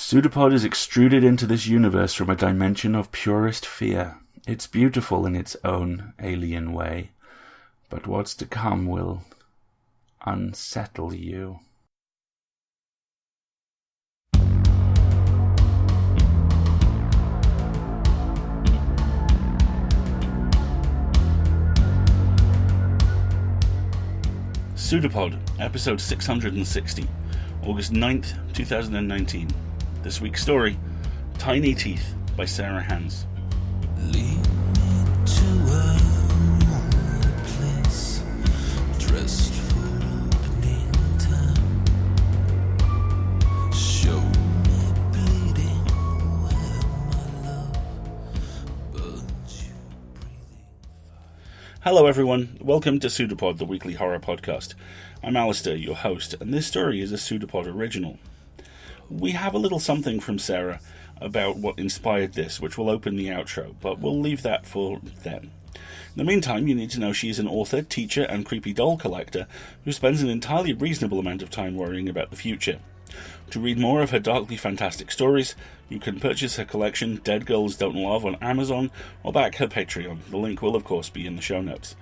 PseudoPod is extruded into this universe from a dimension of purest fear. It's beautiful in its own alien way, but what's to come will unsettle you. PseudoPod, episode 660, August 9th, 2019. This week's story, Tiny Teeth by Sarah Hans. Lead me to a lonely place, dressed for opening time. Show me bleeding where my love burns you breathing fire. Hello everyone, welcome to PseudoPod, the weekly horror podcast. I'm Alistair, your host, and this story is a PseudoPod original. We have a little something from Sarah about what inspired this, which will open the outro, but we'll leave that for then. In the meantime, you need to know she is an author, teacher, and creepy doll collector who spends an entirely reasonable amount of time worrying about the future. To read more of her darkly fantastic stories, you can purchase her collection Dead Girls Don't Love on Amazon or back her Patreon. The link will of course be in the show notes.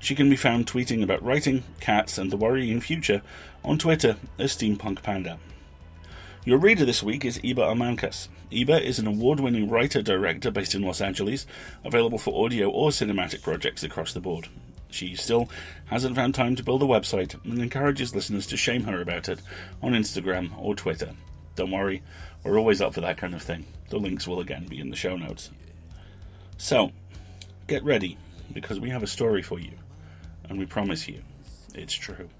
She can be found tweeting about writing, cats, and the worrying future on Twitter as Steampunk Panda. Your reader this week is Iba Amankas. Iba is an award-winning writer-director based in Los Angeles, available for audio or cinematic projects across the board. She still hasn't found time to build a website and encourages listeners to shame her about it on Instagram or Twitter. Don't worry, we're always up for that kind of thing. The links will again be in the show notes. So, get ready, because we have a story for you, and we promise you, it's true.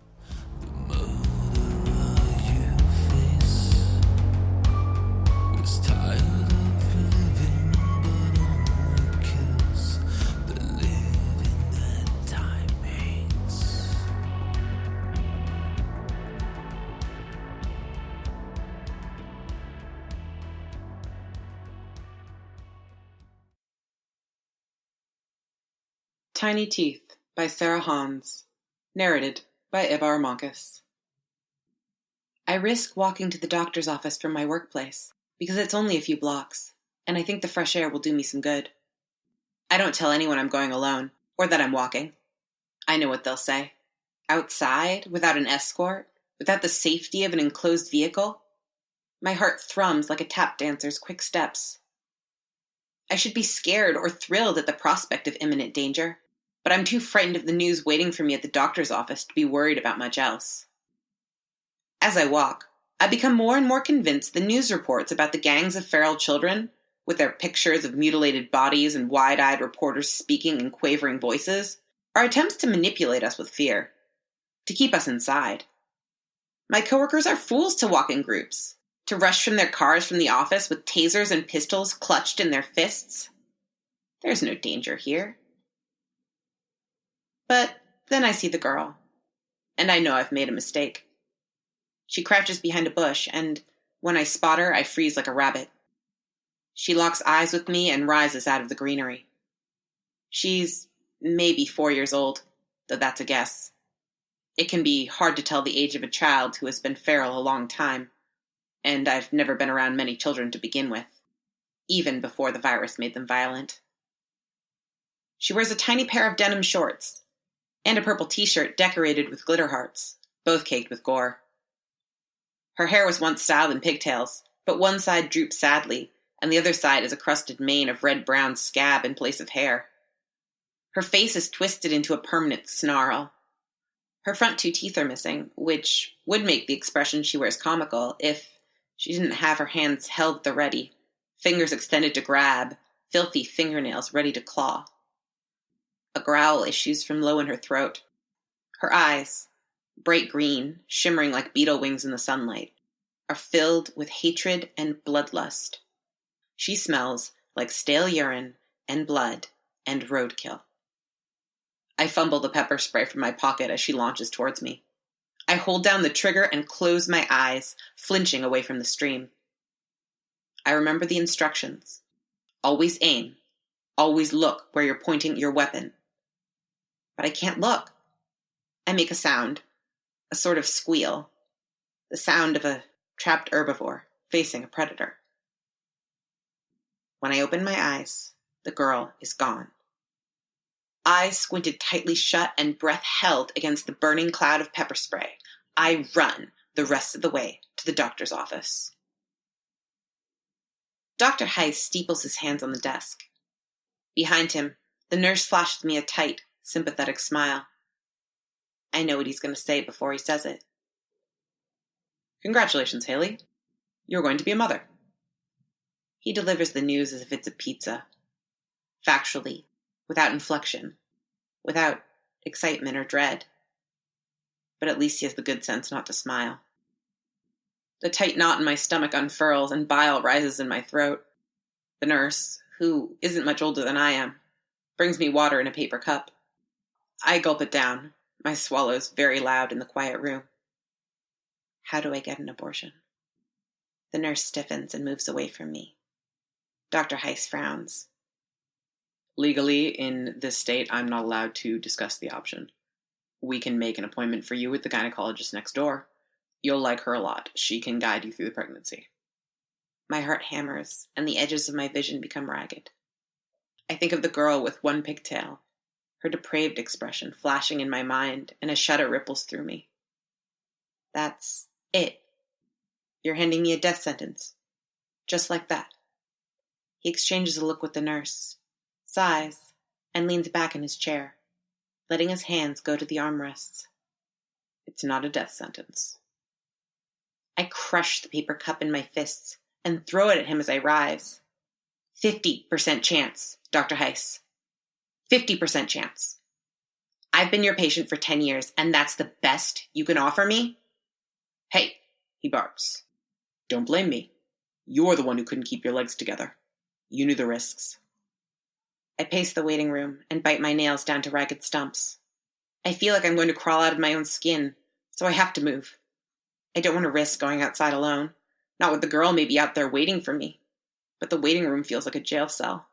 Tired of living, but only kills the living that time hates. Tiny Teeth by Sarah Hans. Narrated by Iba Amankas. I risk walking to the doctor's office from my workplace, because it's only a few blocks, and I think the fresh air will do me some good. I don't tell anyone I'm going alone, or that I'm walking. I know what they'll say. Outside, without an escort, without the safety of an enclosed vehicle, my heart thrums like a tap dancer's quick steps. I should be scared or thrilled at the prospect of imminent danger, but I'm too frightened of the news waiting for me at the doctor's office to be worried about much else. As I walk, I become more and more convinced the news reports about the gangs of feral children, with their pictures of mutilated bodies and wide-eyed reporters speaking in quavering voices, are attempts to manipulate us with fear, to keep us inside. My coworkers are fools to walk in groups, to rush from their cars from the office with tasers and pistols clutched in their fists. There's no danger here. But then I see the girl, and I know I've made a mistake. She crouches behind a bush, and when I spot her, I freeze like a rabbit. She locks eyes with me and rises out of the greenery. She's maybe 4 years old, though that's a guess. It can be hard to tell the age of a child who has been feral a long time, and I've never been around many children to begin with, even before the virus made them violent. She wears a tiny pair of denim shorts, and a purple t-shirt decorated with glitter hearts, both caked with gore. Her hair was once styled in pigtails, but one side droops sadly, and the other side is a crusted mane of red-brown scab in place of hair. Her face is twisted into a permanent snarl. Her front 2 teeth are missing, which would make the expression she wears comical if she didn't have her hands held at the ready, fingers extended to grab, filthy fingernails ready to claw. A growl issues from low in her throat. Her eyes, bright green, shimmering like beetle wings in the sunlight, are filled with hatred and bloodlust. She smells like stale urine and blood and roadkill. I fumble the pepper spray from my pocket as she launches towards me. I hold down the trigger and close my eyes, flinching away from the stream. I remember the instructions. Always aim. Always look where you're pointing your weapon. But I can't look. I make a sound. A sort of squeal, the sound of a trapped herbivore, facing a predator. When I open my eyes, the girl is gone. Eyes squinted tightly shut and breath held against the burning cloud of pepper spray, I run the rest of the way to the doctor's office. Dr. Heiss steeples his hands on the desk. Behind him, the nurse flashes me a tight, sympathetic smile. I know what he's going to say before he says it. Congratulations, Haley. You're going to be a mother. He delivers the news as if it's a pizza. Factually, without inflection, without excitement or dread. But at least he has the good sense not to smile. The tight knot in my stomach unfurls and bile rises in my throat. The nurse, who isn't much older than I am, brings me water in a paper cup. I gulp it down, my swallows very loud in the quiet room. How do I get an abortion? The nurse stiffens and moves away from me. Dr. Heiss frowns. Legally, in this state, I'm not allowed to discuss the option. We can make an appointment for you with the gynecologist next door. You'll like her a lot. She can guide you through the pregnancy. My heart hammers, and the edges of my vision become ragged. I think of the girl with one pigtail, her depraved expression flashing in my mind, and a shudder ripples through me. That's it. You're handing me a death sentence. Just like that. He exchanges a look with the nurse, sighs, and leans back in his chair, letting his hands go to the armrests. It's not a death sentence. I crush the paper cup in my fists and throw it at him as I rise. 50% chance, Dr. Heiss. 50% chance. I've been your patient for 10 years, and that's the best you can offer me? Hey, he barks. Don't blame me. You're the one who couldn't keep your legs together. You knew the risks. I pace the waiting room and bite my nails down to ragged stumps. I feel like I'm going to crawl out of my own skin, so I have to move. I don't want to risk going outside alone, not with the girl maybe out there waiting for me, but the waiting room feels like a jail cell.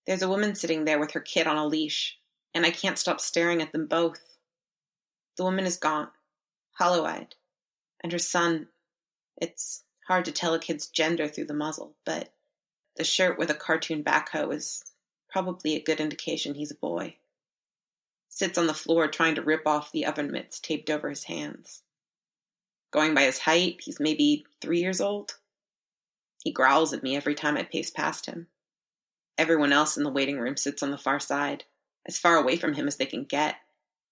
There's a woman sitting there with her kid on a leash, and I can't stop staring at them both. The woman is gaunt, hollow-eyed, and her son, it's hard to tell a kid's gender through the muzzle, but the shirt with a cartoon backhoe is probably a good indication he's a boy. Sits on the floor trying to rip off the oven mitts taped over his hands. Going by his height, he's maybe 3 years old. He growls at me every time I pace past him. Everyone else in the waiting room sits on the far side, as far away from him as they can get,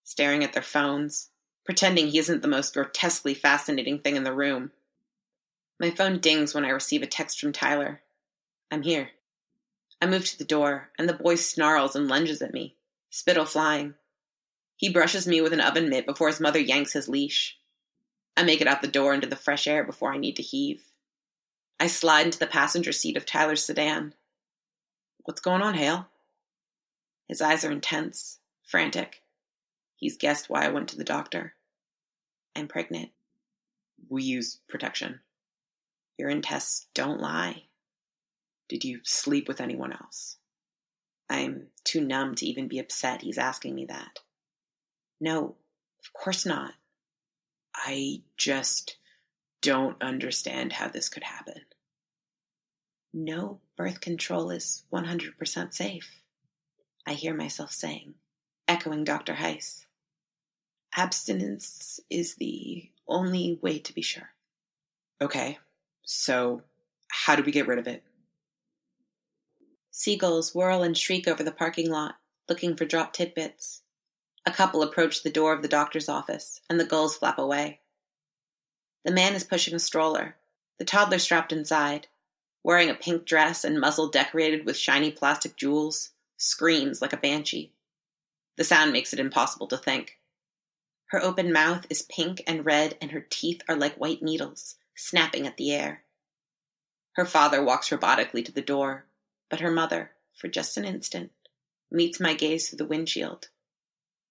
staring at their phones, pretending he isn't the most grotesquely fascinating thing in the room. My phone dings when I receive a text from Tyler. I'm here. I move to the door, and the boy snarls and lunges at me, spittle flying. He brushes me with an oven mitt before his mother yanks his leash. I make it out the door into the fresh air before I need to heave. I slide into the passenger seat of Tyler's sedan. What's going on, Hale? His eyes are intense, frantic. He's guessed why I went to the doctor. I'm pregnant. We use protection. Urine tests don't lie. Did you sleep with anyone else? I'm too numb to even be upset he's asking me that. No, of course not. I just don't understand how this could happen. No birth control is 100% safe, I hear myself saying, echoing Dr. Heiss. Abstinence is the only way to be sure. Okay, so how do we get rid of it? Seagulls whirl and shriek over the parking lot, looking for dropped tidbits. A couple approach the door of the doctor's office, and the gulls flap away. The man is pushing a stroller, the toddler strapped inside, wearing a pink dress and muzzle decorated with shiny plastic jewels, screams like a banshee. The sound makes it impossible to think. Her open mouth is pink and red, and her teeth are like white needles, snapping at the air. Her father walks robotically to the door, but her mother, for just an instant, meets my gaze through the windshield.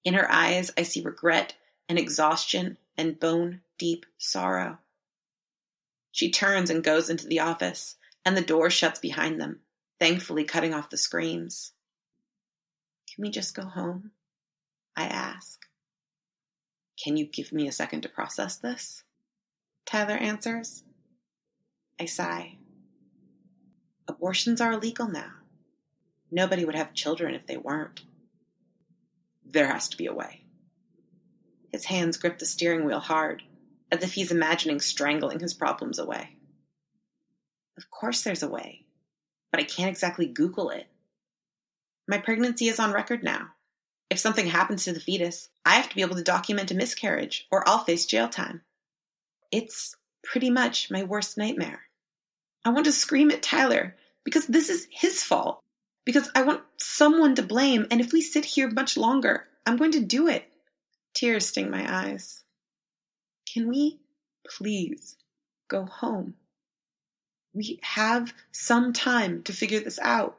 In her eyes, I see regret and exhaustion and bone-deep sorrow. She turns and goes into the office, and the door shuts behind them, thankfully cutting off the screams. Can we just go home? I ask. Can you give me a second to process this? Tyler answers. I sigh. Abortions are illegal now. Nobody would have children if they weren't. There has to be a way. His hands grip the steering wheel hard, as if he's imagining strangling his problems away. Of course there's a way, but I can't exactly Google it. My pregnancy is on record now. If something happens to the fetus, I have to be able to document a miscarriage, or I'll face jail time. It's pretty much my worst nightmare. I want to scream at Tyler, because this is his fault. Because I want someone to blame, and if we sit here much longer, I'm going to do it. Tears sting my eyes. Can we, please, go home? We have some time to figure this out.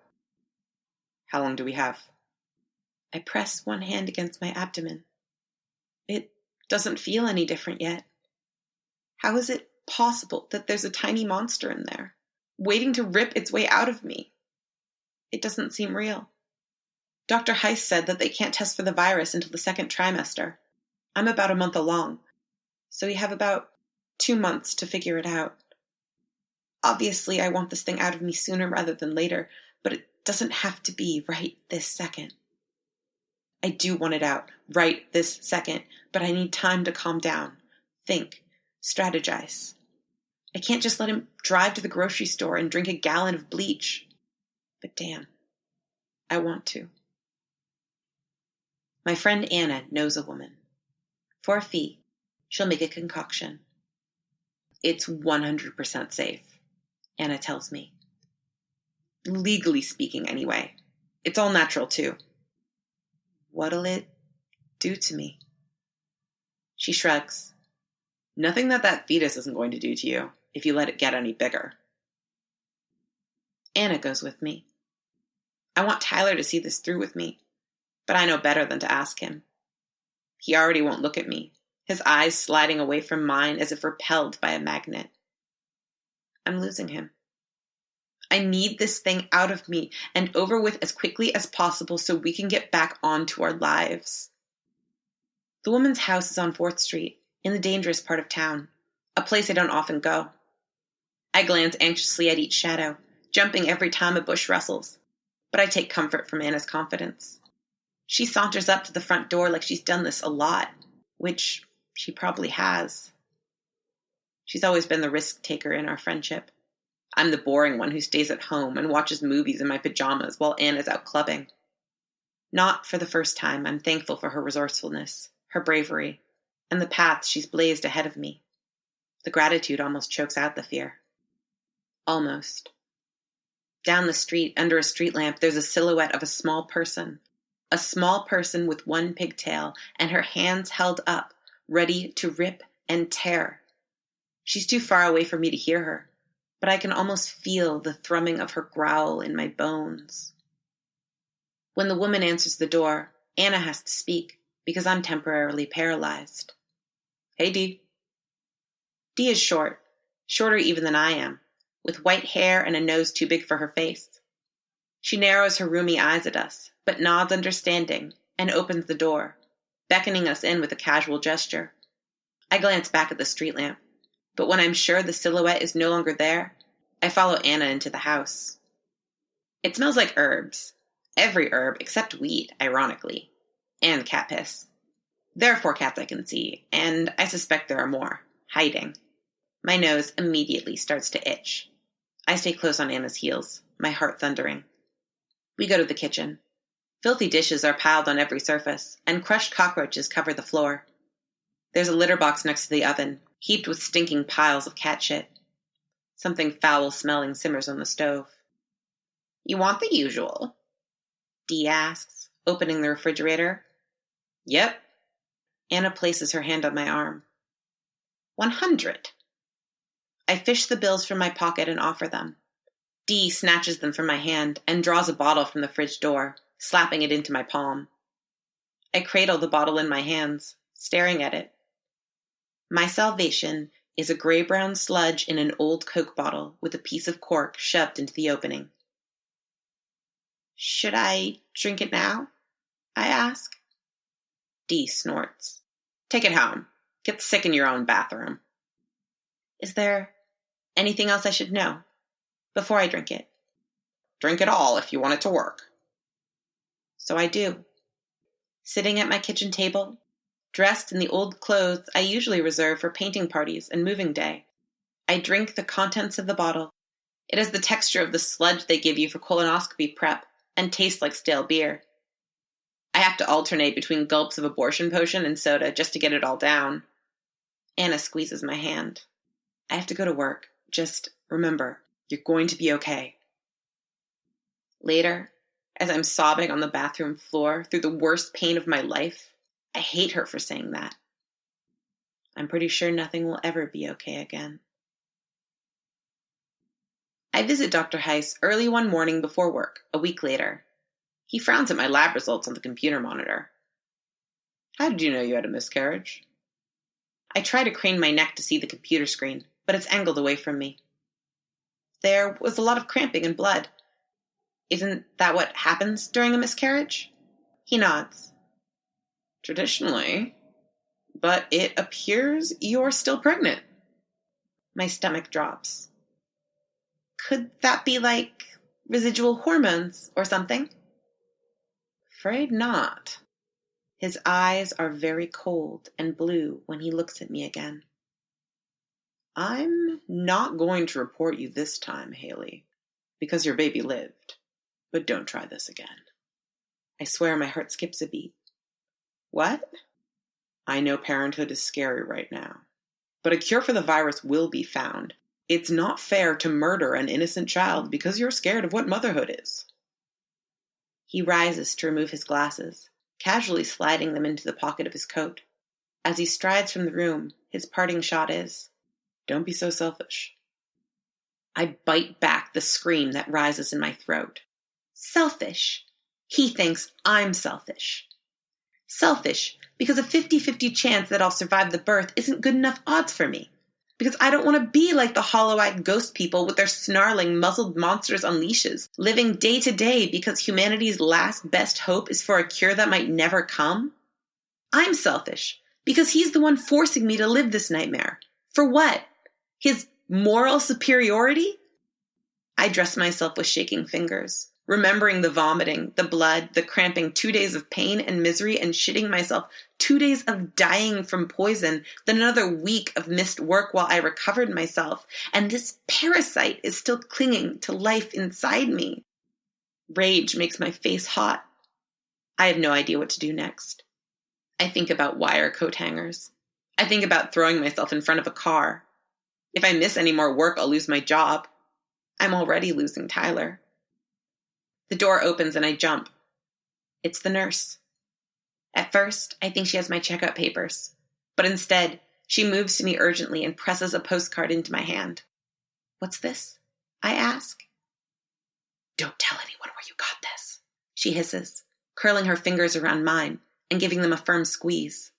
How long do we have? I press one hand against my abdomen. It doesn't feel any different yet. How is it possible that there's a tiny monster in there, waiting to rip its way out of me? It doesn't seem real. Dr. Heiss said that they can't test for the virus until the second trimester. I'm about a month along, so we have about 2 months to figure it out. Obviously, I want this thing out of me sooner rather than later, but it doesn't have to be right this second. I do want it out right this second, but I need time to calm down, think, strategize. I can't just let him drive to the grocery store and drink a gallon of bleach. But damn, I want to. My friend Anna knows a woman. For a fee, she'll make a concoction. It's 100% safe, Anna tells me. Legally speaking, anyway. It's all natural, too. What'll it do to me? She shrugs. Nothing that fetus isn't going to do to you if you let it get any bigger. Anna goes with me. I want Tyler to see this through with me, but I know better than to ask him. He already won't look at me, his eyes sliding away from mine as if repelled by a magnet. I'm losing him. I need this thing out of me and over with as quickly as possible so we can get back on to our lives. The woman's house is on 4th Street, in the dangerous part of town, a place I don't often go. I glance anxiously at each shadow, jumping every time a bush rustles, but I take comfort from Anna's confidence. She saunters up to the front door like she's done this a lot, which she probably has. She's always been the risk taker in our friendship. I'm the boring one who stays at home and watches movies in my pajamas while Anna's out clubbing. Not for the first time, I'm thankful for her resourcefulness, her bravery, and the paths she's blazed ahead of me. The gratitude almost chokes out the fear. Almost. Down the street, under a street lamp, there's a silhouette of a small person with one pigtail and her hands held up, ready to rip and tear. She's too far away for me to hear her, but I can almost feel the thrumming of her growl in my bones. When the woman answers the door, Anna has to speak because I'm temporarily paralyzed. Hey, Dee. Dee is short, shorter even than I am, with white hair and a nose too big for her face. She narrows her roomy eyes at us, but nods understanding and opens the door, beckoning us in with a casual gesture. I glance back at the street lamp, but when I'm sure the silhouette is no longer there, I follow Anna into the house. It smells like herbs. Every herb except weed, ironically, and cat piss. There are 4 cats I can see, and I suspect there are more, hiding. My nose immediately starts to itch. I stay close on Anna's heels, my heart thundering. We go to the kitchen. Filthy dishes are piled on every surface, and crushed cockroaches cover the floor. There's a litter box next to the oven, heaped with stinking piles of cat shit. Something foul-smelling simmers on the stove. You want the usual? Dee asks, opening the refrigerator. Yep. Anna places her hand on my arm. 100. I fish the bills from my pocket and offer them. Dee snatches them from my hand and draws a bottle from the fridge door, slapping it into my palm. I cradle the bottle in my hands, staring at it. My salvation is a gray-brown sludge in an old Coke bottle with a piece of cork shoved into the opening. Should I drink it now? I ask. Dee snorts. Take it home. Get sick in your own bathroom. Is there Anything else I should know before I drink it? Drink it all if you want it to work. So I do. Sitting at my kitchen table, dressed in the old clothes I usually reserve for painting parties and moving day, I drink the contents of the bottle. It has the texture of the sludge they give you for colonoscopy prep and tastes like stale beer. I have to alternate between gulps of abortion potion and soda just to get it all down. Anna squeezes my hand. I have to go to work. Just remember, you're going to be okay. Later, as I'm sobbing on the bathroom floor through the worst pain of my life, I hate her for saying that. I'm pretty sure nothing will ever be okay again. I visit Dr. Heiss early one morning before work, a week later. He frowns at my lab results on the computer monitor. How did you know you had a miscarriage? I try to crane my neck to see the computer screen, but it's angled away from me. There was a lot of cramping and blood. Isn't that what happens during a miscarriage? He nods. Traditionally, but it appears you're still pregnant. My stomach drops. Could that be like residual hormones or something? Afraid not. His eyes are very cold and blue when he looks at me again. I'm not going to report you this time, Haley, because your baby lived. But don't try this again. I swear my heart skips a beat. What? I know parenthood is scary right now, but a cure for the virus will be found. It's not fair to murder an innocent child because you're scared of what motherhood is. He rises to remove his glasses, casually sliding them into the pocket of his coat. As he strides from the room, his parting shot is, "Don't be so selfish." I bite back the scream that rises in my throat. Selfish. He thinks I'm selfish. Selfish because a 50-50 chance that I'll survive the birth isn't good enough odds for me. Because I don't want to be like the hollow-eyed ghost people with their snarling, muzzled monsters on leashes, living day to day because humanity's last best hope is for a cure that might never come. I'm selfish because he's the one forcing me to live this nightmare. For what? His moral superiority? I dress myself with shaking fingers, remembering the vomiting, the blood, the cramping 2 days of pain and misery and shitting myself, 2 days of dying from poison, then another week of missed work while I recovered myself, and this parasite is still clinging to life inside me. Rage makes my face hot. I have no idea what to do next. I think about wire coat hangers. I think about throwing myself in front of a car. If I miss any more work, I'll lose my job. I'm already losing Tyler. The door opens and I jump. It's the nurse. At first, I think she has my checkout papers, but instead, she moves to me urgently and presses a postcard into my hand. What's this? I ask. Don't tell anyone where you got this, she hisses, curling her fingers around mine and giving them a firm squeeze.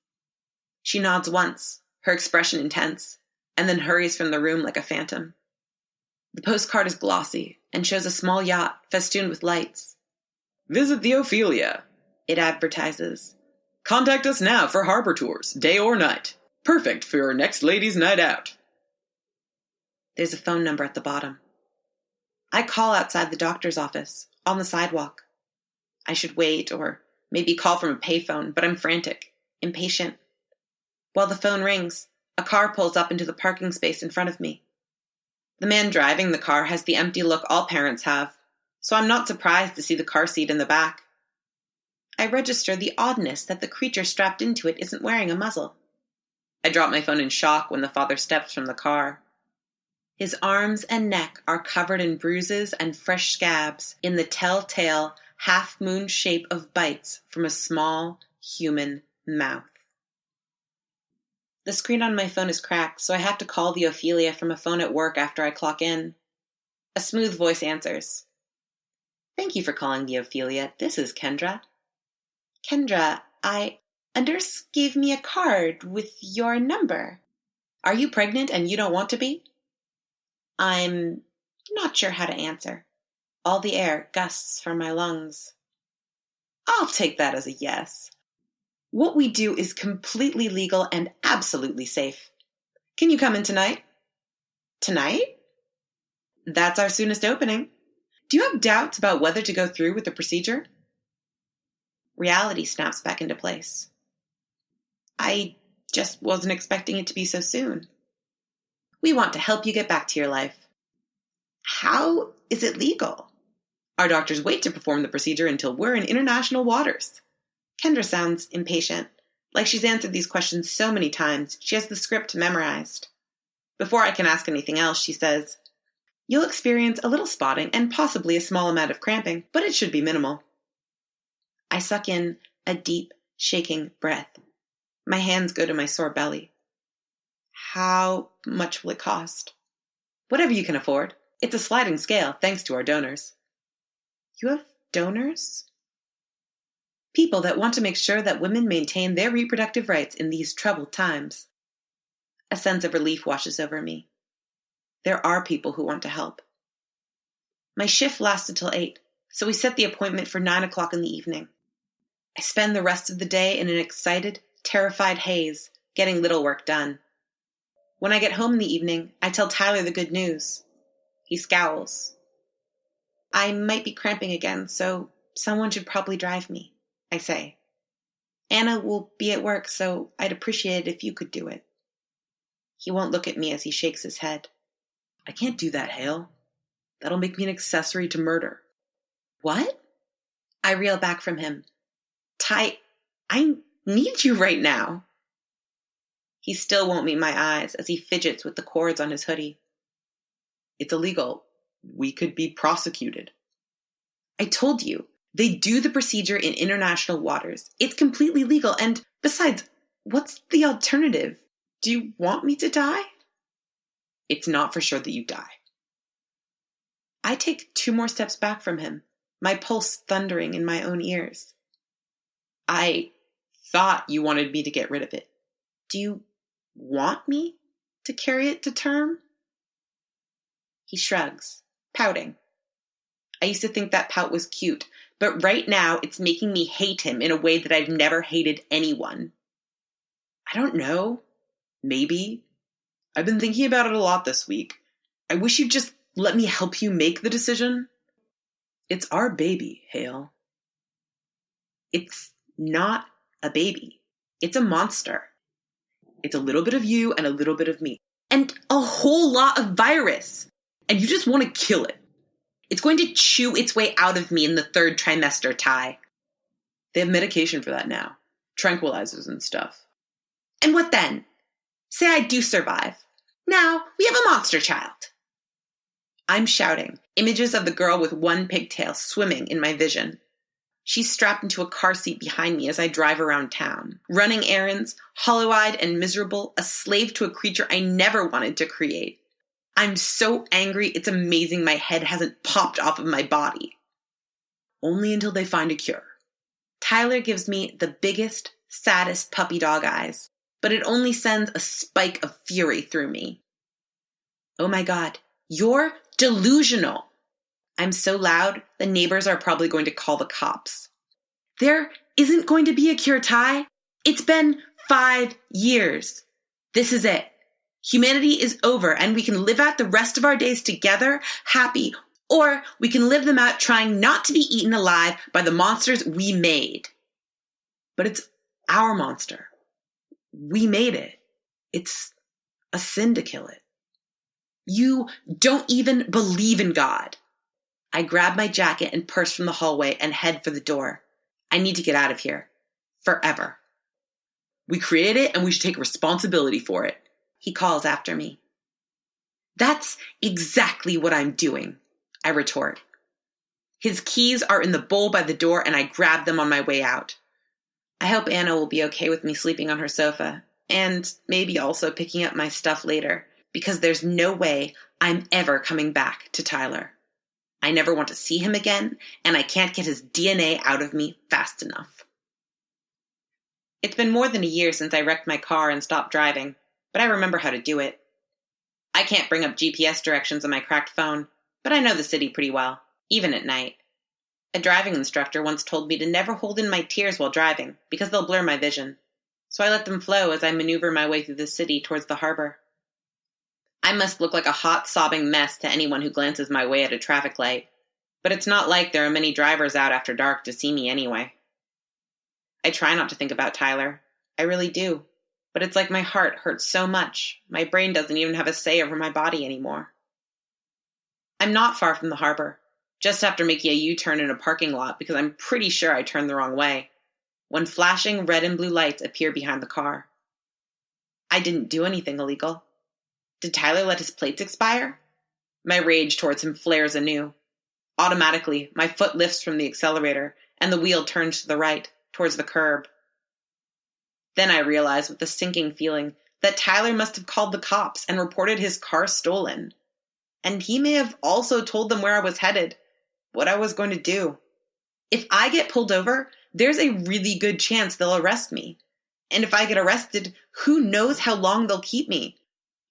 She nods once, her expression intense, and then hurries from the room like a phantom. The postcard is glossy and shows a small yacht festooned with lights. Visit the Ophelia, it advertises. Contact us now for harbor tours, day or night. Perfect for your next ladies' night out. There's a phone number at the bottom. I call outside the doctor's office, on the sidewalk. I should wait or maybe call from a payphone, but I'm frantic, impatient. While the phone rings, a car pulls up into the parking space in front of me. The man driving the car has the empty look all parents have, so I'm not surprised to see the car seat in the back. I register the oddness that the creature strapped into it isn't wearing a muzzle. I drop my phone in shock when the father steps from the car. His arms and neck are covered in bruises and fresh scabs in the telltale half-moon shape of bites from a small human mouth. The screen on my phone is cracked, so I have to call the Ophelia from a phone at work after I clock in. A smooth voice answers. Thank you for calling the Ophelia. This is Kendra. Kendra, a nurse gave me a card with your number. Are you pregnant and you don't want to be? I'm not sure how to answer. All the air gusts from my lungs. I'll take that as a yes. What we do is completely legal and absolutely safe. Can you come in tonight? Tonight? That's our soonest opening. Do you have doubts about whether to go through with the procedure? Reality snaps back into place. I just wasn't expecting it to be so soon. We want to help you get back to your life. How is it legal? Our doctors wait to perform the procedure until we're in international waters. Kendra sounds impatient, like she's answered these questions so many times she has the script memorized. Before I can ask anything else, she says, "You'll experience a little spotting and possibly a small amount of cramping, but it should be minimal." I suck in a deep, shaking breath. My hands go to my sore belly. How much will it cost? Whatever you can afford. It's a sliding scale, thanks to our donors. You have donors? People that want to make sure that women maintain their reproductive rights in these troubled times. A sense of relief washes over me. There are people who want to help. My shift lasted till 8, so we set the appointment for 9 o'clock in the evening. I spend the rest of the day in an excited, terrified haze, getting little work done. When I get home in the evening, I tell Tyler the good news. He scowls. I might be cramping again, so someone should probably drive me, I say. Anna will be at work, so I'd appreciate it if you could do it. He won't look at me as he shakes his head. I can't do that, Hale. That'll make me an accessory to murder. What? I reel back from him. Ty, I need you right now. He still won't meet my eyes as he fidgets with the cords on his hoodie. It's illegal. We could be prosecuted. I told you, they do the procedure in international waters. It's completely legal, and besides, what's the alternative? Do you want me to die? It's not for sure that you die. I take 2 more steps back from him, my pulse thundering in my own ears. I thought you wanted me to get rid of it. Do you want me to carry it to term? He shrugs, pouting. I used to think that pout was cute, but right now it's making me hate him in a way that I've never hated anyone. I don't know. Maybe. I've been thinking about it a lot this week. I wish you'd just let me help you make the decision. It's our baby, Hale. It's not a baby. It's a monster. It's a little bit of you and a little bit of me. And a whole lot of virus. And you just want to kill it. It's going to chew its way out of me in the 3rd trimester, Ty. They have medication for that now. Tranquilizers and stuff. And what then? Say I do survive. Now we have a monster child. I'm shouting, images of the girl with one pigtail swimming in my vision. She's strapped into a car seat behind me as I drive around town, running errands, hollow-eyed and miserable, a slave to a creature I never wanted to create. I'm so angry it's amazing my head hasn't popped off of my body. Only until they find a cure. Tyler gives me the biggest, saddest puppy dog eyes, but it only sends a spike of fury through me. Oh my God, you're delusional. I'm so loud, the neighbors are probably going to call the cops. There isn't going to be a cure, Ty. It's been 5 years. This is it. Humanity is over, and we can live out the rest of our days together, happy, or we can live them out trying not to be eaten alive by the monsters we made. But it's our monster. We made it. It's a sin to kill it. You don't even believe in God. I grab my jacket and purse from the hallway and head for the door. I need to get out of here. Forever. We created it and we should take responsibility for it. He calls after me. That's exactly what I'm doing, I retort. His keys are in the bowl by the door and I grab them on my way out. I hope Anna will be okay with me sleeping on her sofa, and maybe also picking up my stuff later, because there's no way I'm ever coming back to Tyler. I never want to see him again, and I can't get his DNA out of me fast enough. It's been more than a year since I wrecked my car and stopped driving, but I remember how to do it. I can't bring up GPS directions on my cracked phone, but I know the city pretty well, even at night. A driving instructor once told me to never hold in my tears while driving, because they'll blur my vision. So I let them flow as I maneuver my way through the city towards the harbor. I must look like a hot, sobbing mess to anyone who glances my way at a traffic light, but it's not like there are many drivers out after dark to see me anyway. I try not to think about Tyler. I really do. But it's like my heart hurts so much, my brain doesn't even have a say over my body anymore. I'm not far from the harbor, just after making a U-turn in a parking lot because I'm pretty sure I turned the wrong way, when flashing red and blue lights appear behind the car. I didn't do anything illegal. Did Tyler let his plates expire? My rage towards him flares anew. Automatically, my foot lifts from the accelerator, and the wheel turns to the right, towards the curb. Then I realize with a sinking feeling that Tyler must have called the cops and reported his car stolen. And he may have also told them where I was headed, what I was going to do. If I get pulled over, there's a really good chance they'll arrest me. And if I get arrested, who knows how long they'll keep me?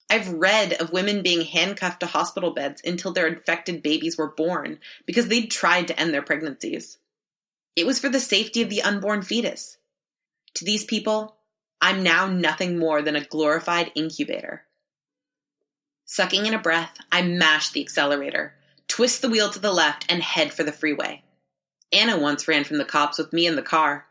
I've read of women being handcuffed to hospital beds until their infected babies were born because they'd tried to end their pregnancies. It was for the safety of the unborn fetus. To these people, I'm now nothing more than a glorified incubator. Sucking in a breath, I mash the accelerator, twist the wheel to the left, and head for the freeway. Anna once ran from the cops with me in the car.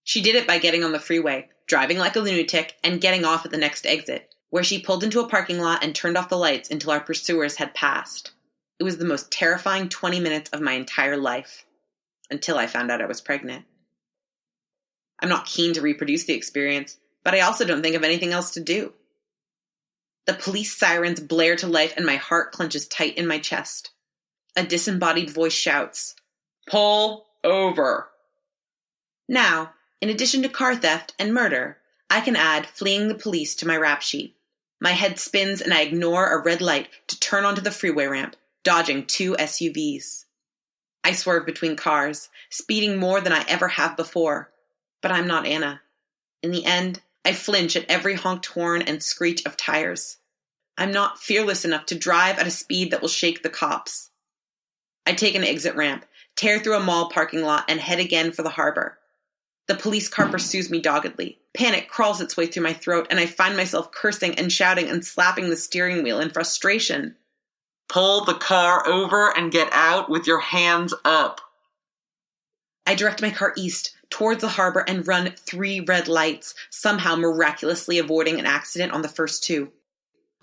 She did it by getting on the freeway, driving like a lunatic, and getting off at the next exit, where she pulled into a parking lot and turned off the lights until our pursuers had passed. It was the most terrifying 20 minutes of my entire life, until I found out I was pregnant. I'm not keen to reproduce the experience, but I also don't think of anything else to do. The police sirens blare to life and my heart clenches tight in my chest. A disembodied voice shouts, "Pull over." Now, in addition to car theft and murder, I can add fleeing the police to my rap sheet. My head spins and I ignore a red light to turn onto the freeway ramp, dodging 2 SUVs. I swerve between cars, speeding more than I ever have before. But I'm not Anna. In the end, I flinch at every honked horn and screech of tires. I'm not fearless enough to drive at a speed that will shake the cops. I take an exit ramp, tear through a mall parking lot, and head again for the harbor. The police car pursues me doggedly. Panic crawls its way through my throat, and I find myself cursing and shouting and slapping the steering wheel in frustration. Pull the car over and get out with your hands up. I direct my car east, towards the harbor, and run 3 red lights, somehow miraculously avoiding an accident on the first 2.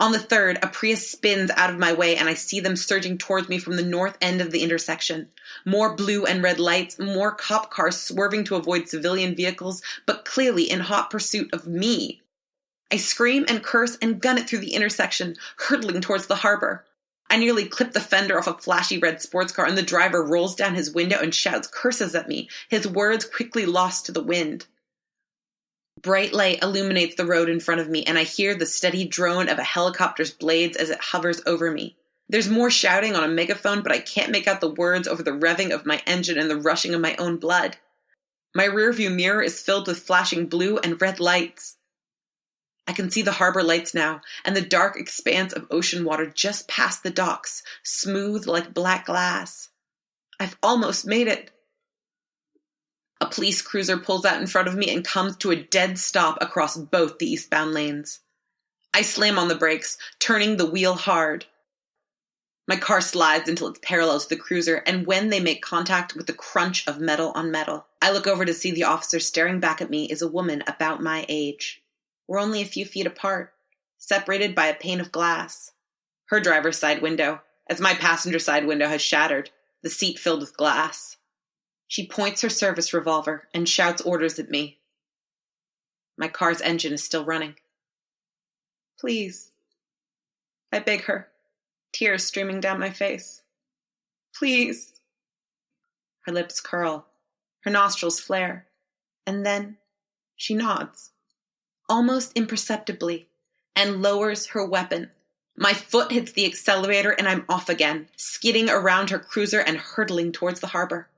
On the third, a Prius spins out of my way, and I see them surging towards me from the north end of the intersection. More blue and red lights, more cop cars swerving to avoid civilian vehicles, but clearly in hot pursuit of me. I scream and curse and gun it through the intersection, hurtling towards the harbor. I nearly clip the fender off a flashy red sports car, and the driver rolls down his window and shouts curses at me, his words quickly lost to the wind. Bright light illuminates the road in front of me, and I hear the steady drone of a helicopter's blades as it hovers over me. There's more shouting on a megaphone, but I can't make out the words over the revving of my engine and the rushing of my own blood. My rearview mirror is filled with flashing blue and red lights. I can see the harbor lights now, and the dark expanse of ocean water just past the docks, smooth like black glass. I've almost made it. A police cruiser pulls out in front of me and comes to a dead stop across both the eastbound lanes. I slam on the brakes, turning the wheel hard. My car slides until it's parallel to the cruiser, and when they make contact with the crunch of metal on metal, I look over to see the officer staring back at me is a woman about my age. We're only a few feet apart, separated by a pane of glass. Her driver's side window, as my passenger side window has shattered, the seat filled with glass. She points her service revolver and shouts orders at me. My car's engine is still running. Please, I beg her, tears streaming down my face. Please. Her lips curl, her nostrils flare, and then she nods, almost imperceptibly, and lowers her weapon. My foot hits the accelerator and I'm off again, skidding around her cruiser and hurtling towards the harbor.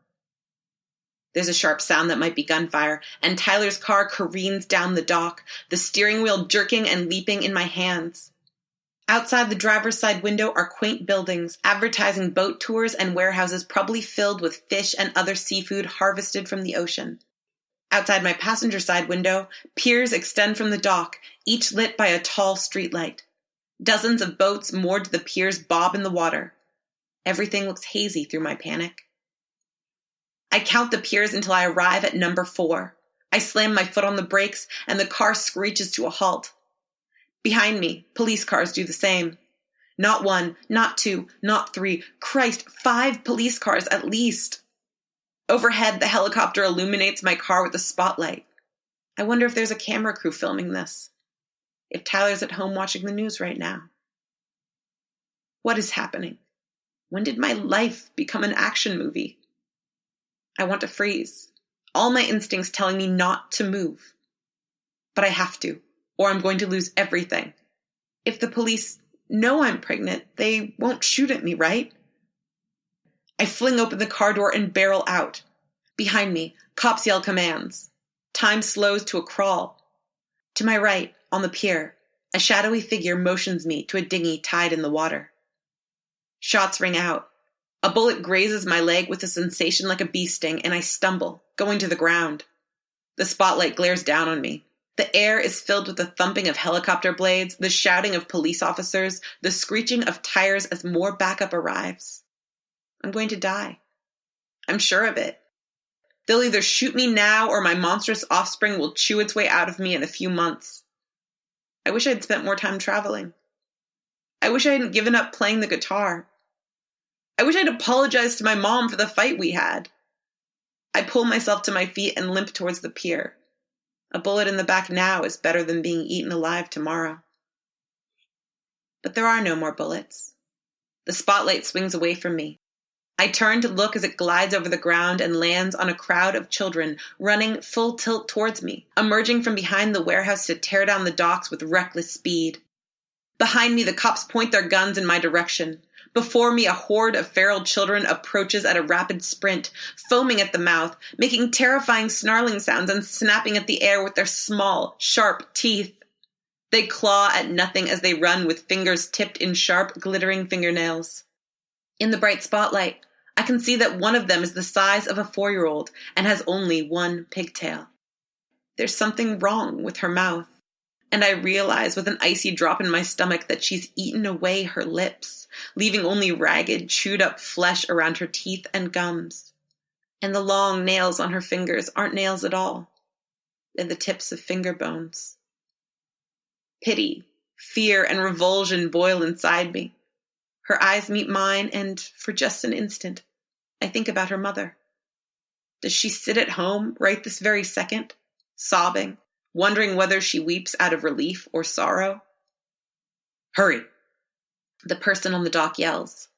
There's a sharp sound that might be gunfire, and Tyler's car careens down the dock, the steering wheel jerking and leaping in my hands. Outside the driver's side window are quaint buildings, advertising boat tours and warehouses probably filled with fish and other seafood harvested from the ocean. Outside my passenger side window, piers extend from the dock, each lit by a tall streetlight. Dozens of boats moored to the piers bob in the water. Everything looks hazy through my panic. I count the piers until I arrive at number 4. I slam my foot on the brakes, and the car screeches to a halt. Behind me, police cars do the same. Not 1, not 2, not 3. Christ, 5 police cars at least. Overhead, the helicopter illuminates my car with a spotlight. I wonder if there's a camera crew filming this. If Tyler's at home watching the news right now. What is happening? When did my life become an action movie? I want to freeze. All my instincts telling me not to move. But I have to, or I'm going to lose everything. If the police know I'm pregnant, they won't shoot at me, right? I fling open the car door and barrel out. Behind me, cops yell commands. Time slows to a crawl. To my right, on the pier, a shadowy figure motions me to a dinghy tied in the water. Shots ring out. A bullet grazes my leg with a sensation like a bee sting, and I stumble, going to the ground. The spotlight glares down on me. The air is filled with the thumping of helicopter blades, the shouting of police officers, the screeching of tires as more backup arrives. I'm going to die. I'm sure of it. They'll either shoot me now or my monstrous offspring will chew its way out of me in a few months. I wish I'd spent more time traveling. I wish I hadn't given up playing the guitar. I wish I'd apologized to my mom for the fight we had. I pull myself to my feet and limp towards the pier. A bullet in the back now is better than being eaten alive tomorrow. But there are no more bullets. The spotlight swings away from me. I turn to look as it glides over the ground and lands on a crowd of children running full tilt towards me, emerging from behind the warehouse to tear down the docks with reckless speed. Behind me, the cops point their guns in my direction. Before me, a horde of feral children approaches at a rapid sprint, foaming at the mouth, making terrifying snarling sounds and snapping at the air with their small, sharp teeth. They claw at nothing as they run with fingers tipped in sharp, glittering fingernails. In the bright spotlight, I can see that one of them is the size of a 4-year-old and has only one pigtail. There's something wrong with her mouth, and I realize with an icy drop in my stomach that she's eaten away her lips, leaving only ragged, chewed-up flesh around her teeth and gums. And the long nails on her fingers aren't nails at all. They're the tips of finger bones. Pity, fear, and revulsion boil inside me. Her eyes meet mine, and for just an instant, I think about her mother. Does she sit at home right this very second, sobbing, wondering whether she weeps out of relief or sorrow? Hurry! The person on the dock yells.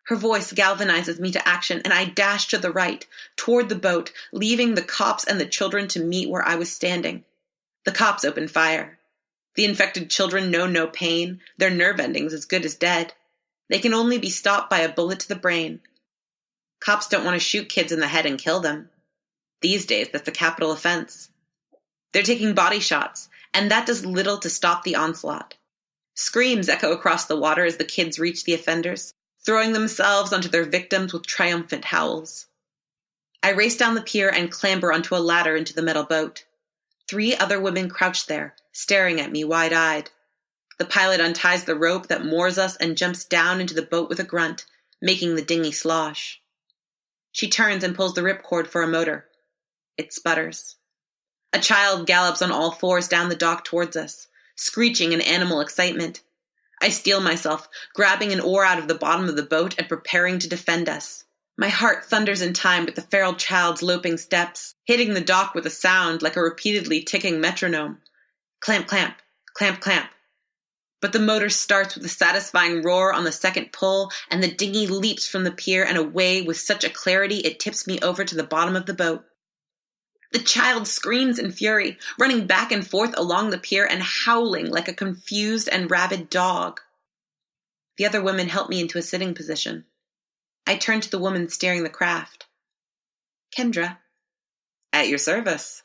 Her voice galvanizes me to action, and I dash to the right, toward the boat, leaving the cops and the children to meet where I was standing. The cops open fire. The infected children know no pain, their nerve endings as good as dead. They can only be stopped by a bullet to the brain. Cops don't want to shoot kids in the head and kill them. These days, that's a capital offense. They're taking body shots, and that does little to stop the onslaught. Screams echo across the water as the kids reach the offenders, throwing themselves onto their victims with triumphant howls. I race down the pier and clamber onto a ladder into the metal boat. 3 other women crouch there, staring at me wide-eyed. The pilot unties the rope that moors us and jumps down into the boat with a grunt, making the dinghy slosh. She turns and pulls the ripcord for a motor. It sputters. A child gallops on all 4s down the dock towards us, screeching in animal excitement. I steel myself, grabbing an oar out of the bottom of the boat and preparing to defend us. My heart thunders in time with the feral child's loping steps, hitting the dock with a sound like a repeatedly ticking metronome. Clamp, clamp, clamp, clamp. But the motor starts with a satisfying roar on the second pull, and the dinghy leaps from the pier and away with such a clarity it tips me over to the bottom of the boat. The child screams in fury, running back and forth along the pier and howling like a confused and rabid dog. The other women help me into a sitting position. I turn to the woman steering the craft. Kendra. At your service,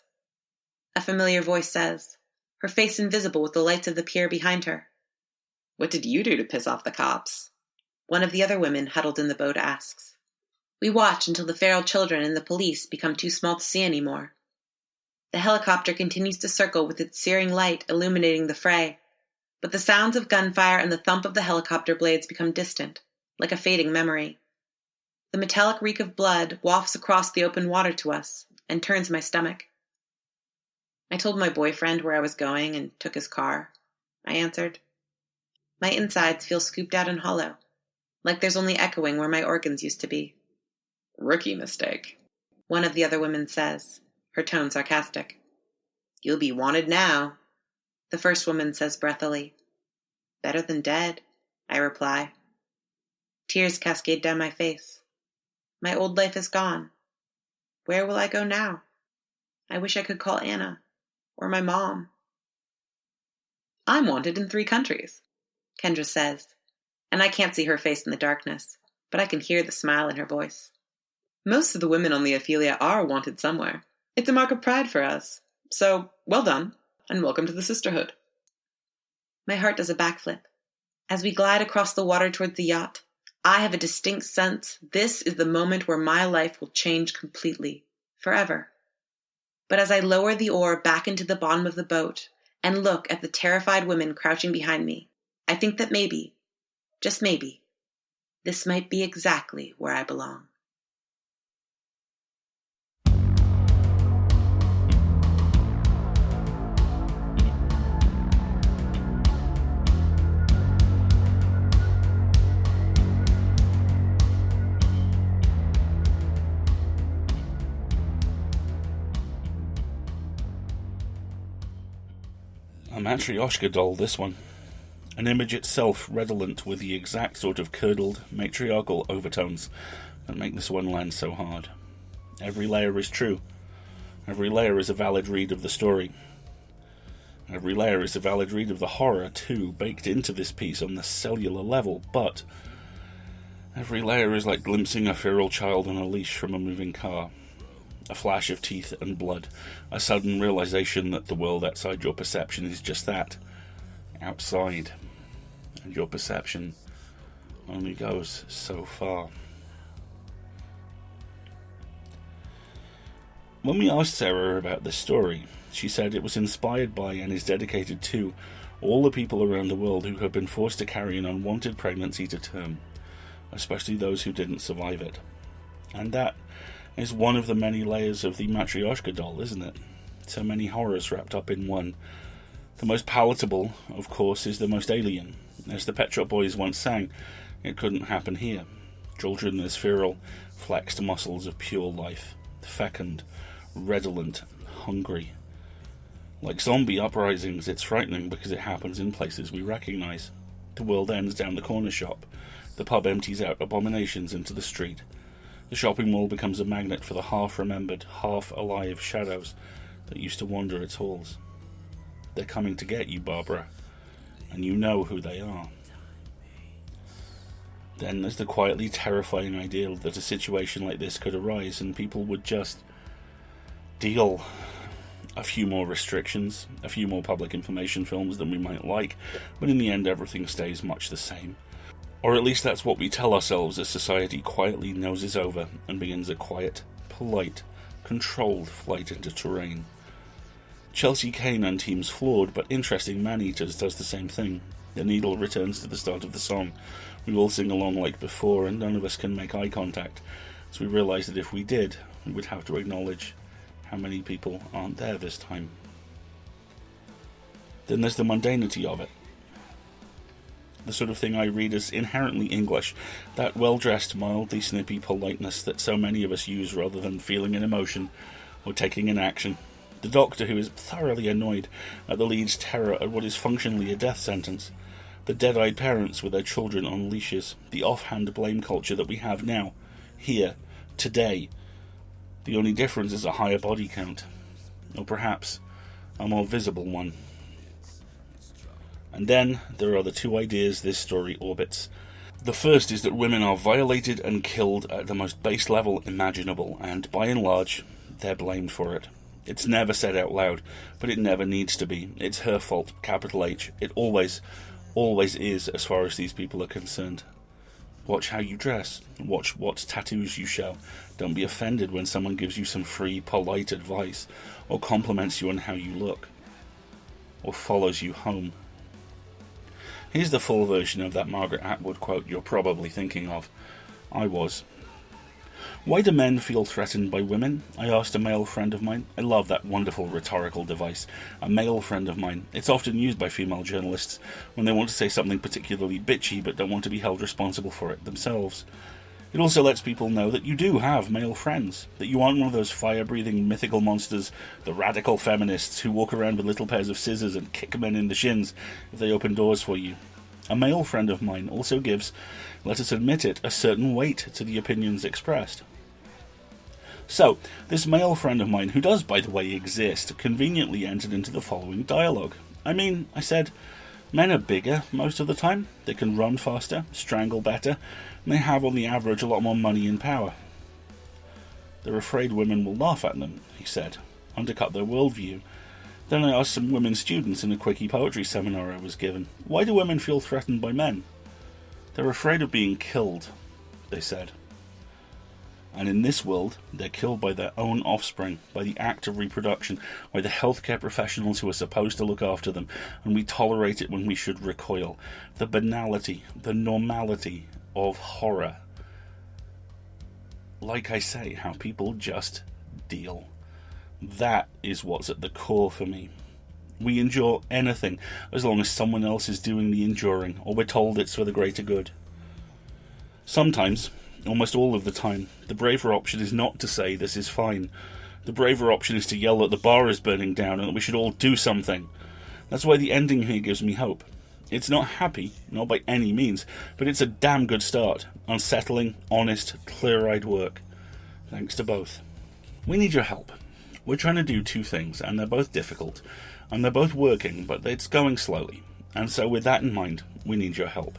a familiar voice says, her face invisible with the lights of the pier behind her. What did you do to piss off the cops? One of the other women huddled in the boat asks. We watch until the feral children and the police become too small to see anymore. The helicopter continues to circle with its searing light illuminating the fray. But the sounds of gunfire and the thump of the helicopter blades become distant, like a fading memory. The metallic reek of blood wafts across the open water to us and turns my stomach. I told my boyfriend where I was going and took his car, I answered. My insides feel scooped out and hollow, like there's only echoing where my organs used to be. Rookie mistake, one of the other women says, her tone sarcastic. You'll be wanted now, the first woman says breathily. Better than dead, I reply. Tears cascade down my face. My old life is gone. Where will I go now? I wish I could call Anna, or my mom. I'm wanted in 3 countries, Kendra says, and I can't see her face in the darkness, but I can hear the smile in her voice. Most of the women on the Ophelia are wanted somewhere. It's a mark of pride for us. So, well done, and welcome to the sisterhood. My heart does a backflip. As we glide across the water toward the yacht, I have a distinct sense this is the moment where my life will change completely, forever. But as I lower the oar back into the bottom of the boat and look at the terrified women crouching behind me, I think that maybe, just maybe, this might be exactly where I belong. A Matryoshka doll, this one. An image itself redolent with the exact sort of curdled, matriarchal overtones that make this one land so hard. Every layer is true. Every layer is a valid read of the story. Every layer is a valid read of the horror, too, baked into this piece on the cellular level, but every layer is like glimpsing a feral child on a leash from a moving car. A flash of teeth and blood, a sudden realization that the world outside your perception is just that, outside, and your perception only goes so far. When we asked Sarah about this story, she said it was inspired by and is dedicated to all the people around the world who have been forced to carry an unwanted pregnancy to term, especially those who didn't survive it. And that is one of the many layers of the Matryoshka doll, isn't it? So many horrors wrapped up in one. The most palatable, of course, is the most alien. As the Pet Shop Boys once sang, it couldn't happen here. Children as feral, flexed muscles of pure life, fecund, redolent, hungry. Like zombie uprisings, it's frightening because it happens in places we recognise. The world ends down the corner shop. The pub empties out abominations into the street. The shopping mall becomes a magnet for the half-remembered, half-alive shadows that used to wander its halls. They're coming to get you, Barbara, and you know who they are. Then there's the quietly terrifying idea that a situation like this could arise and people would just deal a few more restrictions, a few more public information films than we might like, but in the end everything stays much the same. Or at least that's what we tell ourselves as society quietly noses over and begins a quiet, polite, controlled flight into terrain. Chelsea Kane and Team's Flawed but Interesting Man-Eaters does the same thing. The needle returns to the start of the song. We all sing along like before and none of us can make eye contact, so we realise that if we did, we would have to acknowledge how many people aren't there this time. Then there's the mundanity of it. The sort of thing I read as inherently English, that well-dressed, mildly snippy politeness that so many of us use rather than feeling an emotion or taking an action. The doctor who is thoroughly annoyed at the lead's terror at what is functionally a death sentence. The dead-eyed parents with their children on leashes. The offhand blame culture that we have now, here, today. The only difference is a higher body count. Or perhaps a more visible one. And then there are the 2 ideas this story orbits. The first is that women are violated and killed at the most base level imaginable, and by and large, they're blamed for it. It's never said out loud, but it never needs to be. It's her fault, capital H. It always is as far as these people are concerned. Watch how you dress. Watch what tattoos you show. Don't be offended when someone gives you some free, polite advice, or compliments you on how you look, or follows you home. Here's the full version of that Margaret Atwood quote you're probably thinking of. I was. "Why do men feel threatened by women?" I asked a male friend of mine. I love that wonderful rhetorical device. A male friend of mine. It's often used by female journalists when they want to say something particularly bitchy but don't want to be held responsible for it themselves. It also lets people know that you do have male friends, that you aren't one of those fire-breathing mythical monsters, the radical feminists who walk around with little pairs of scissors and kick men in the shins if they open doors for you. A male friend of mine also gives, let us admit it, a certain weight to the opinions expressed. So, this male friend of mine, who does, by the way, exist, conveniently entered into the following dialogue. I said, men are bigger most of the time, they can run faster, strangle better, and they have on the average a lot more money and power. They're afraid women will laugh at them, he said, undercut their worldview. Then I asked some women students in a quickie poetry seminar I was given, why do women feel threatened by men? They're afraid of being killed, they said. And in this world, they're killed by their own offspring, by the act of reproduction, by the healthcare professionals who are supposed to look after them, and we tolerate it when we should recoil. The banality, the normality of horror. Like I say, how people just deal. That is what's at the core for me. We endure anything as long as someone else is doing the enduring, or we're told it's for the greater good. Sometimes, almost all of the time, the braver option is not to say this is fine. The braver option is to yell that the bar is burning down and that we should all do something. That's why the ending here gives me hope. It's not happy, not by any means, but it's a damn good start. Unsettling, honest, clear-eyed work. Thanks to both. We need your help. We're trying to do two things, and they're both difficult, and they're both working, but it's going slowly. And so with that in mind, we need your help.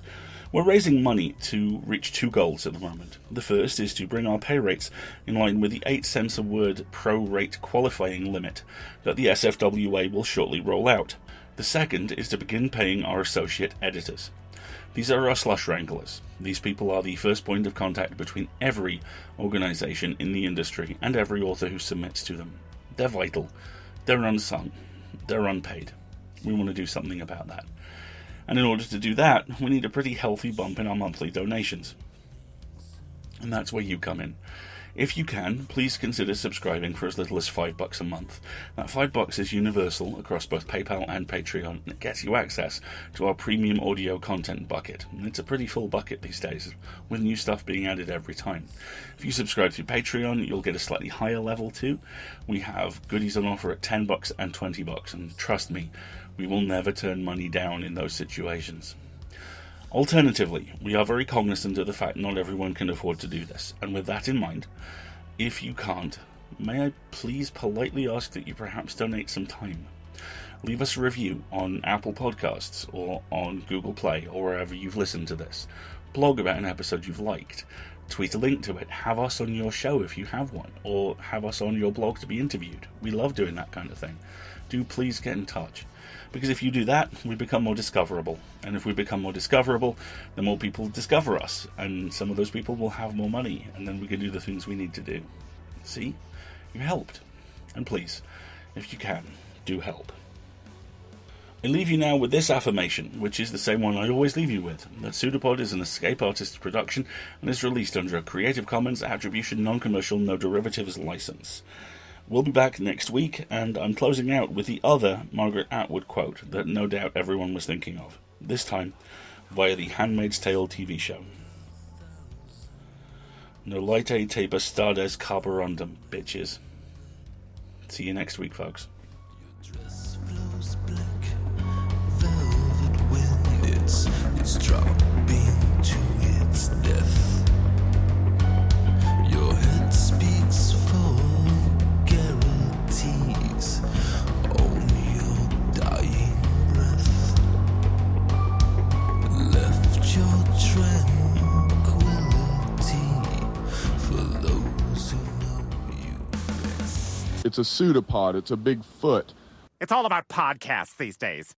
We're raising money to reach two goals at the moment. The first is to bring our pay rates in line with the 8 cents a word pro-rate qualifying limit that the SFWA will shortly roll out. The second is to begin paying our associate editors. These are our slush wranglers. These people are the first point of contact between every organisation in the industry and every author who submits to them. They're vital. They're unsung. They're unpaid. We want to do something about that. And in order to do that, we need a pretty healthy bump in our monthly donations. And that's where you come in. If you can, please consider subscribing for as little as $5 a month. That $5 is universal across both PayPal and Patreon, and it gets you access to our premium audio content bucket. And it's a pretty full bucket these days, with new stuff being added every time. If you subscribe through Patreon, you'll get a slightly higher level too. We have goodies on offer at $10 and $20, and trust me, we will never turn money down in those situations. Alternatively, we are very cognizant of the fact not everyone can afford to do this, and with that in mind, if you can't, may I please politely ask that you perhaps donate some time? Leave us a review on Apple Podcasts or on Google Play or wherever you've listened to this. Blog about an episode you've liked. Tweet a link to it. Have us on your show if you have one, or have us on your blog to be interviewed. We love doing that kind of thing. Do please get in touch. Because if you do that, we become more discoverable. And if we become more discoverable, then more people discover us. And some of those people will have more money. And then we can do the things we need to do. See? You helped. And please, if you can, do help. I leave you now with this affirmation, which is the same one I always leave you with, that PseudoPod is an Escape Artists production and is released under a Creative Commons Attribution Non-Commercial No Derivatives license. We'll be back next week, and I'm closing out with the other Margaret Atwood quote that no doubt everyone was thinking of, this time via the Handmaid's Tale TV show. Nolite te bastades carborundum, bitches. See you next week, folks. Dress flows black, velvet wind, it's dropping to its death. Your head speaks for guarantees on your dying breath. Left your tranquility for those who know you best. It's a pseudopod. It's a big foot. It's all about podcasts these days.